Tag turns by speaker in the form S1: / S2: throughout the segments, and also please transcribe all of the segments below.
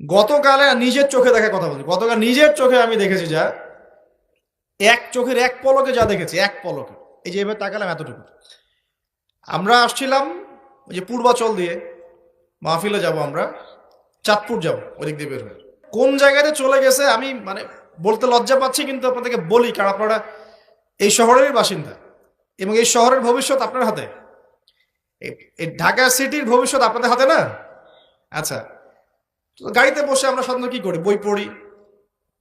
S1: গতকালে নিজের চোখে দেখা কথা বলছি, গতকাল নিজের চোখে আমি দেখেছি যা, এক চোখের এক পলকে যা দেখেছি, এক পলকে, এই যে এবার তাকালাম এতটুকু। আমরা আসছিলাম ওই যে পূর্বাচল দিয়ে মাহফিলে যাব, আমরা চাঁদপুর যাব, ওদিক দিয়ে বের হয়ে কোন জায়গাতে চলে গেছে আমি মানে বলতে লজ্জা পাচ্ছি, কিন্তু আপনাদেরকে বলি কারণ আপনারা এই শহরেরই বাসিন্দা এবং এই শহরের ভবিষ্যৎ আপনার হাতে, এই ঢাকা সিটির ভবিষ্যৎ আপনাদের হাতে না। আচ্ছা, তো গাড়িতে বসে আমরা সাধারণত কি করি, বই পড়ি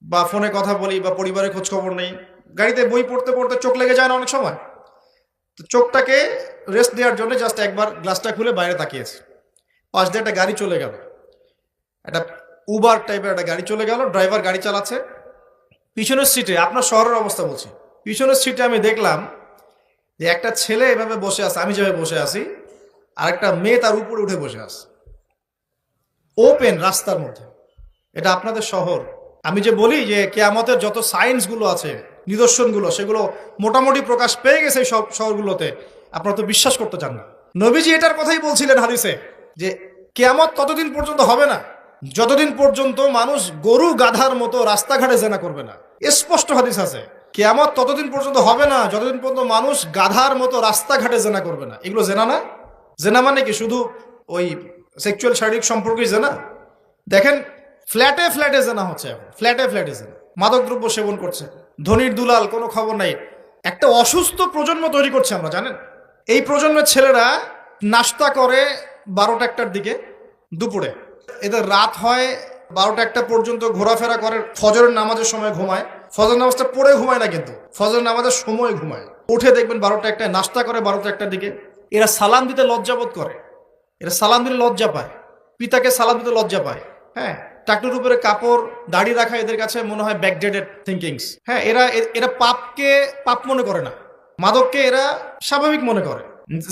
S1: বা ফোনে কথা বলি বা পরিবারের খোঁজ খবর নেই। গাড়িতে বই পড়তে পড়তে চোখ লেগে যায় না অনেক সময়, তো চোখটাকে রেস্ট দেওয়ার জন্য জাস্ট একবার গ্লাসটা খুলে বাইরে তাকিয়েছি। পাশ দিয়ে একটা গাড়ি চলে গেল, একটা উবার টাইপের একটা গাড়ি চলে গেল, ড্রাইভার গাড়ি চালাচ্ছে। পিছনের সিটে, আপনার শহরের অবস্থা বলছি, পিছনের সিটে আমি দেখলাম যে একটা ছেলে এভাবে বসে আছে, আমি যেভাবে বসে আছি, আর একটা মেয়ে তার উপরে উঠে বসে আছে ওপেন রাস্তার মধ্যে। এটা আপনাদের শহর। আমি যে বলি যে কিয়ামতের যত সায়েন্সগুলো আছে, নিদর্শনগুলো, সেগুলো মোটামুটি প্রকাশ পেয়ে গেছে সব শহরগুলোতে, আপনারা তো বিশ্বাস করতে চান না। নবীজি এটার কথাই বলছিলেন হাদিসে যে কিয়ামত ততদিন পর্যন্ত হবে না যতদিন পর্যন্ত মানুষ গরু গাধার মতো রাস্তাঘাটে জেনা করবে না। স্পষ্ট হাদিস আছে, কিয়ামত ততদিন পর্যন্ত হবে না যতদিন পর্যন্ত মানুষ গাধার মতো রাস্তাঘাটে জেনা করবে না। এগুলো জেনা না? জেনা মানে কি শুধু ওই সেক্সুয়াল শারীরিক সম্পর্কই জেনা? দেখেন, ফ্ল্যাটে ফ্ল্যাটে জেনা হচ্ছে এখন, ফ্ল্যাটে ফ্ল্যাটে জেনা, মাদকদ্রব্য সেবন করছে, ধনির দুলাল, কোনো খবর নাই। একটা অসুস্থ প্রজন্ম তৈরি করছে আমরা, জানেন? এই প্রজন্মের ছেলেরা নাস্তা করে 12টা-1টার দিকে, দুপুরে এদের রাত হয় 12টা-1টা পর্যন্ত, ঘোরাফেরা করে, ফজরের নামাজের সময় ঘুমায়। ফজর নামাজটা পড়ে ঘুমায় না, কিন্তু ফজর নামাজের সময় ঘুমায়। উঠে দেখবেন 12টা-1টায় নাস্তা করে, 12টা-1টার দিকে। এরা সালাম দিতে লজ্জাবোধ করে, এরা সালাম দিলে লজ্জা পায়, পিতাকে সালাম দিতে লজ্জা পায়। হ্যাঁ, টাকনুর উপরে কাপড়, দাড়ি রাখা এদের কাছে মনে হয় ব্যাকডেটেড থিঙ্কিংস। হ্যাঁ, এরা পাপকে পাপ মনে করে না, মাদককে এরা স্বাভাবিক মনে করে,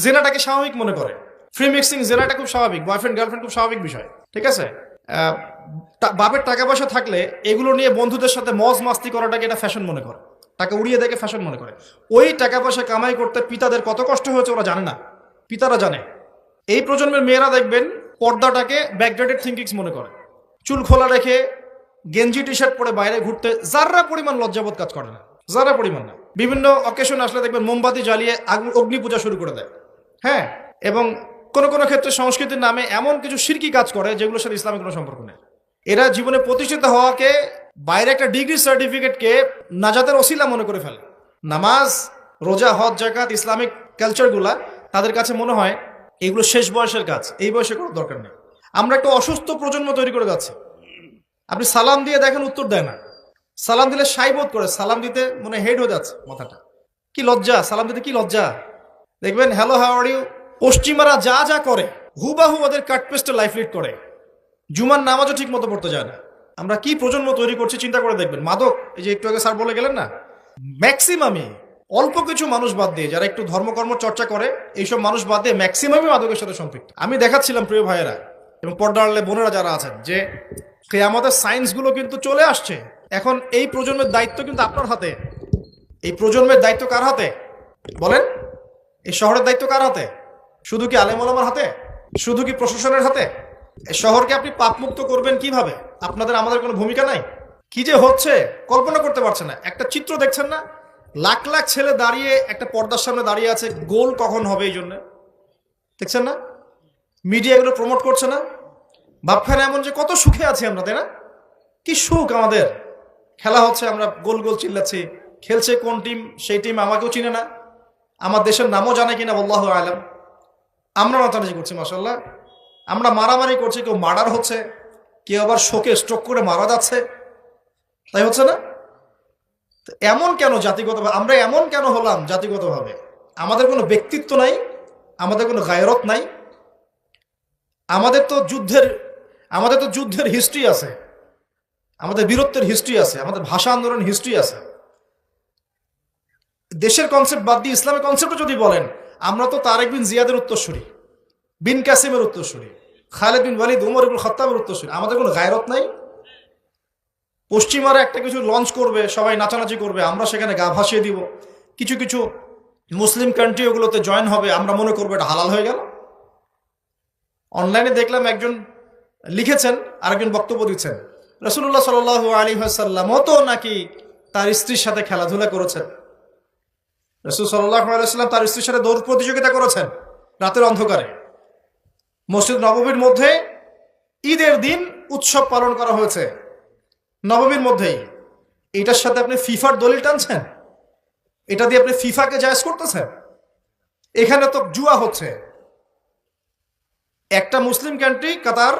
S1: জেনাটাকে স্বাভাবিক মনে করে। ফ্রি মিক্সিং, জেনাটা খুব স্বাভাবিক, বয়ফ্রেন্ড গার্লফ্রেন্ড খুব স্বাভাবিক বিষয়, ঠিক আছে? বাপের টাকা পয়সা থাকলে এগুলো নিয়ে বন্ধুদের সাথে মজ মাস্তি করাটাকে এটা ফ্যাশন মনে করে, টাকা উড়িয়ে দেখে ফ্যাশন মনে করে। ওই টাকা পয়সা কামাই করতে পিতাদের কত কষ্ট হয়েছে ওরা জানে না, পিতারা জানে। এই প্রজন্মের মেয়েরা দেখবেন পর্দাটাকে ব্যাকডেটেড থিঙ্কিংস মনে করে, চুল খোলা রেখে গেঞ্জি টি শার্ট পরে বাইরে ঘুরতে যারা পরিমাণ লজ্জাবোধ কাজ করে না, যারা পরিমাণ না। বিভিন্ন অকেশন আসলে দেখবেন মোমবাতি জ্বালিয়ে অগ্নি পূজা শুরু করে দেয়। হ্যাঁ, এবং কোনো কোনো ক্ষেত্রে সংস্কৃতির নামে এমন কিছু শিরকি কাজ করে যেগুলোর সাথে ইসলামের কোনো সম্পর্ক নেই। এরা জীবনে প্রতিষ্ঠিত হওয়াকে, বাইরে একটা ডিগ্রি সার্টিফিকেটকে নাজাতের ওসিলা মনে করে ফেলে। নামাজ, রোজা, হজ, জাকাত, ইসলামিক কালচারগুলা তাদের কাছে মনে হয় এগুলো শেষ বয়সের কাজ, এই বয়সে করার দরকার নেই। আমরা একটা অসুস্থ প্রজন্ম তৈরি করে যাচ্ছি। আপনি সালাম দিয়ে দেখেন উত্তর দেয় না, সালাম দিলে সাই বোধ করে, সালাম দিতে মনে হেড হয়ে যাচ্ছে মাথাটা। কি লজ্জা, সালাম দিতে কি লজ্জা। দেখবেন হ্যালো হাউ আর ইউ, পশ্চিমারা যা যা করে হুবাহু ওদের কাটপেস্টে লাইফ লিড করে, জুমার নামাজও ঠিক মতো পড়তে যায় না। আমরা কি প্রজন্ম তৈরি করছি চিন্তা করে দেখবেন। মাদক, এই যে একটু আগে স্যার বলে গেলেন না, ম্যাক্সিমামই, অল্প কিছু মানুষ বাদ দিয়ে যারা একটু ধর্মকর্ম চর্চা করে, এইসব মানুষ বাদ দিয়ে ম্যাক্সিমামই মাদকের সাথে সম্পৃক্ত। আমি দেখাচ্ছিলাম প্রিয় ভাইয়েরা এবং পর্দার বোনেরা যারা আছেন যে কিয়ামতের সায়েন্সগুলো কিন্তু চলে আসছে। এখন এই প্রজন্মের দায়িত্ব কিন্তু আপনার হাতে। এই প্রজন্মের দায়িত্ব কার হাতে বলেন? এই শহরের দায়িত্ব কার হাতে? শুধু কি আলেম ওলামার হাতে? শুধু কি প্রশাসনের হাতে? এই শহরকে আপনি পাপমুক্ত করবেন কিভাবে? আপনাদের আমাদের কোনো ভূমিকা নাই? কি যে হচ্ছে কল্পনা করতে পারছে না। একটা চিত্র দেখছেন না, লাখ লাখ ছেলে দাঁড়িয়ে একটা পর্দার সামনে দাঁড়িয়ে আছে, গোল কখন হবে এই জন্য দেখছেন না? মিডিয়া এগুলো প্রমোট করছে না? ভাবখানে এমন যে কত সুখে আছি আমরা, তাই না? কি সুখ আমাদের, খেলা হচ্ছে, আমরা গোল গোল চিল্লাচ্ছি, খেলছে কোন টিম, সেই টিম আমাকেও চিনে না, আমার দেশের নামও জানে কিনা আল্লাহু আলাম। আমরা নাচানাচি করছি, মাশাআল্লাহ, আমরা মারামারি করছি, কেউ মার্ডার হচ্ছে, কেউ আবার শোকে স্ট্রোক করে মারা যাচ্ছে, তাই হচ্ছে না? এমন কেন জাতিগতভাবে আমরা এমন কেন হলাম? জাতিগতভাবে আমাদের কোনো ব্যক্তিত্ব নাই, আমাদের কোনো গায়রত নাই। আমাদের তো যুদ্ধের হিস্ট্রি আছে, আমাদের বীরত্বের হিস্ট্রি আছে, আমাদের ভাষা আন্দোলন হিস্ট্রি আছে। দেশের কনসেপ্ট বাদ দিয়ে ইসলামের কনসেপ্টও যদি বলেন, আমরা তো তারেক বিন জিয়াদের উত্তরসূরি, বিন কাসিমের উত্তরসূরি, খালেদ বিন ওয়ালিদ, উমর ইবনুল খাত্তাবের উত্তরসূরি। আমাদের কোনো গায়রত নাই। পশ্চিমারা একটা কিছু লঞ্চ করবে, সবাই নাচানাচি করবে, আমরা সেখানে গা ভাসিয়ে দিব। কিছু কিছু মুসলিম কান্ট্রি ওগুলোতে জয়েন হবে, আমরা মনে করবো এটা হালাল হয়ে গেল। অনলাইনে দেখলাম একজন লিখেছেন, আরেকজন বক্তব্য দিচ্ছেন, রাসূলুল্লাহ সাল্লাল্লাহু আলাইহি ওয়াসাল্লামও তো নাকি তার স্ত্রীর সাথে খেলাধুলা করেছেন। রাসূল সাল্লাল্লাহু আলাইহি ওয়াসাল্লাম তার স্ত্রীর সাথে দৌড় প্রতিযোগিতা করেছেন রাতের অন্ধকারে। মসজিদ নববীর মধ্যে ঈদের দিন উৎসব পালন করা হয়েছে নববীর মধ্যেই। এটার সাথে আপনি ফিফার দলিল টানছেন, এটা দিয়ে আপনি ফিফাকে জায়েজ করতেছেন। এখানে তো জুয়া হচ্ছে। একটা মুসলিম কান্ট্রি কাতার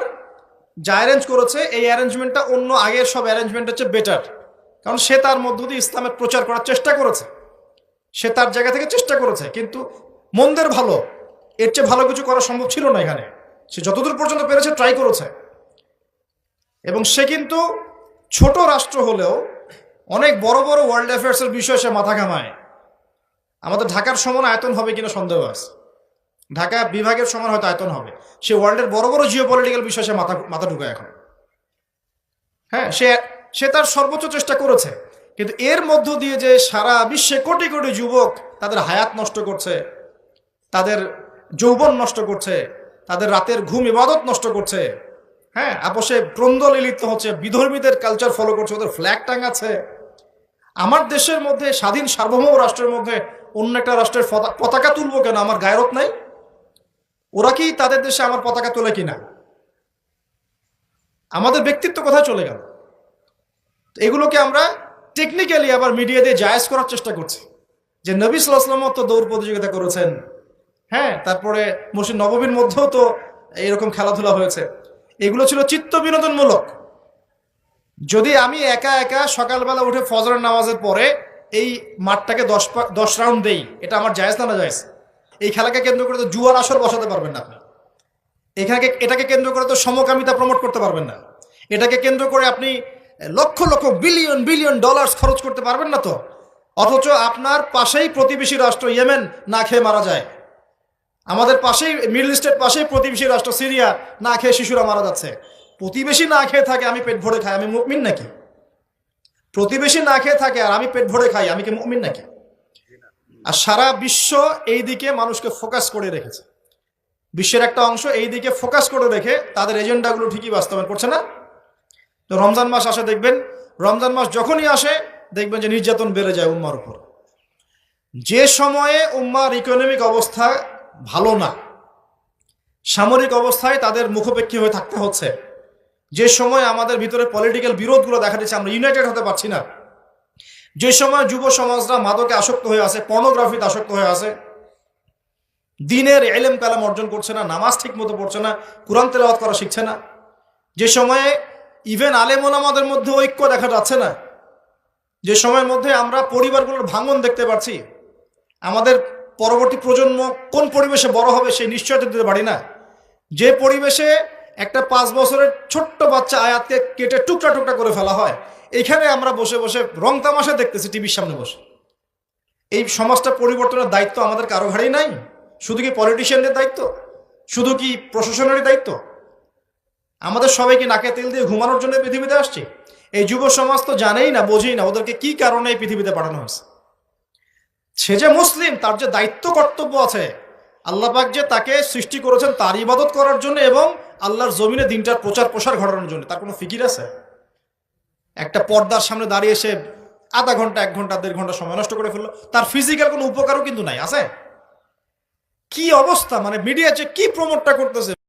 S1: যা অ্যারেঞ্জ করেছে, এই অ্যারেঞ্জমেন্টটা অন্য আগের সব অ্যারেঞ্জমেন্ট হচ্ছে বেটার, কারণ সে তার মধ্য দিয়ে ইসলামের প্রচার করার চেষ্টা করেছে, সে তার জায়গা থেকে চেষ্টা করেছে, কিন্তু মন্দের ভালো, এর চেয়ে ভালো কিছু করা সম্ভব ছিল না। এখানে সে যতদূর পর্যন্ত পেরেছে ট্রাই করেছে, এবং সে কিন্তু ছোট রাষ্ট্র হলেও অনেক বড় বড় ওয়ার্ল্ড অ্যাফেয়ার্সের বিষয়ে সে মাথা ঘামায়। আমাদের ঢাকার সমান আয়তন হবে কিনা সন্দেহ আছে, ঢাকা বিভাগের সমান হয়তো আয়তন হবে। সে ওয়ার্ল্ডের বড় বড় জিও পলিটিক্যাল বিষয়ে সে মাথা ঢুকায় এখন। হ্যাঁ, সে তার সর্বোচ্চ চেষ্টা করেছে, কিন্তু এর মধ্য দিয়ে যে সারা বিশ্বে কোটি কোটি যুবক তাদের হায়াত নষ্ট করছে, তাদের যৌবন নষ্ট করছে, তাদের রাতের ঘুম ইবাদত নষ্ট করছে, হ্যাঁ, আপোষে ক্রন্দলে লিপ্ত হচ্ছে, বিধর্মীদের কালচার ফলো করছে, ওদের ফ্ল্যাগ টাঙাচ্ছে। আমার দেশের মধ্যে, স্বাধীন সার্বভৌম রাষ্ট্রের মধ্যে অন্য একটা রাষ্ট্রের পতাকা তুলবো কেন? আমার গায়রত নাই? ওরা কি তাদের দেশে আমার পতাকা তোলে কিনা? আমাদের ব্যক্তিত্ব কোথায় চলে গেল? এগুলোকে আমরা টেকনিক্যালি আবার মিডিয়া দিয়ে জায়েজ করার চেষ্টা করছি, যে নবী সাল্লাল্লাহু আলাইহি ওয়াসাল্লাম তো দৌড় প্রতিযোগিতা করেছেন, হ্যাঁ, তারপরে মসজিদ নববীর মধ্যেও তো এইরকম খেলাধুলা হয়েছে। এগুলো ছিল চিত্ত বিনোদনমূলক। যদি আমি একা একা সকালবেলা উঠে ফজরের নামাজের পরে এই মাঠটাকে 10 রাউন্ড দেই, এটা আমার জায়েজ না? না জায়েজ। এই খেলাকে কেন্দ্র করে তো জুয়ার আসর বসাতে পারবেন না আপনি। এটাকে কেন্দ্র করে তো সমকামিতা প্রমোট করতে পারবেন না। এটাকে কেন্দ্র করে আপনি lakh lakh billion billion dollar খরচ করতে পারবেন না তো। অথচ আপনার পাশেই প্রতিবেশী রাষ্ট্র ইয়েমেন না খেয়ে মারা যায়। আমাদের পাশেই মিডল ইস্টের পাশেই প্রতিবেশী রাষ্ট্র সিরিয়া না খেয়ে শিশুরা মারা যাচ্ছে। প্রতিবেশী না খেয়ে থাকে, আমি পেট ভরে খাই, আমি মুমিন নাকি? প্রতিবেশী না খেয়ে থাকে আর আমি পেট ভরে খাই, আমি কি মুমিন নাকি? আর সারা বিশ্ব এই দিকে মানুষকে ফোকাস করে রেখেছে। বিশ্বের একটা অংশ এই দিকে ফোকাস করে রেখে তাদের এজেন্ডাগুলো ঠিকই বাস্তবায়ন করছে না। তো রমজান মাস আসে, দেখবেন রমজান মাস যখনই আসে দেখবেন যে নির্যাতন বেড়ে যায় উম্মার উপর। যে সময়ে উম্মার ইকোনমিক অবস্থা ভালো না, সামরিক অবস্থায় তাদের মুখোপেক্ষী হয়ে থাকতে হচ্ছে, যে সময় আমাদের ভিতরে পলিটিক্যাল বিরোধগুলো দেখা দিচ্ছে, আমরা ইউনাইটেড হতে পারছি না, যে সময় যুব সমাজরা মাদকে আসক্ত হয়ে আছে, পর্নোগ্রাফিতে আসক্ত হয়ে আছে, দিনের ইলম কালাম অর্জন করছে না, নামাজ ঠিক মতো পড়ছে না, কুরআন তেলাওয়াত করা শিখছে না, যে সময়ে ইভেন আলেম ওলামাদের মধ্যে ঐক্য দেখা যাচ্ছে না, যে সময়ের মধ্যে আমরা পরিবারগুলোর ভাঙন দেখতে পাচ্ছি, আমাদের পরবর্তী প্রজন্ম কোন পরিবেশে বড় হবে সেই নিশ্চয়তা দিতে পারি না, যে পরিবেশে একটা 5 বছরের ছোট্ট বাচ্চা আয়াতকে কেটে টুকরা টুকরা করে ফেলা হয়, এখানে আমরা বসে বসে রং তামাশা দেখতেছি টিভির সামনে বসে। এই সমাজটা পরিবর্তনের দায়িত্ব আমাদের কারো ঘাড়েই নাই? শুধু কি পলিটিশিয়ানদের দায়িত্ব? শুধু কি প্রশাসনেরই দায়িত্ব? আমাদের সবাইকে নাকে তেল দিয়ে ঘুমানোর জন্য পৃথিবীতে আসছে? এই যুব সমাজ তো জানেই না, বোঝেই না ওদেরকে কি কারণে এই পৃথিবীতে পাঠানো হয়েছে। সে যে মুসলিম, তার যে দায়িত্ব কর্তব্য আছে, আল্লাহ পাক যে তাকে সৃষ্টি করেছেন তার ইবাদত করার জন্য এবং আল্লাহর জমিনে দিনটার প্রচার প্রসার ঘটানোর জন্য, তার কোনো ফিকির আছে? একটা পর্দার সামনে দাঁড়িয়ে সে আধা ঘন্টা, 1 ঘন্টা, 1.5 ঘন্টা সময় নষ্ট করে ফেললো, তার ফিজিক্যাল কোনো উপকারও কিন্তু নাই। আছে কি অবস্থা? মানে মিডিয়া যে কি প্রমোটটা করতেছে।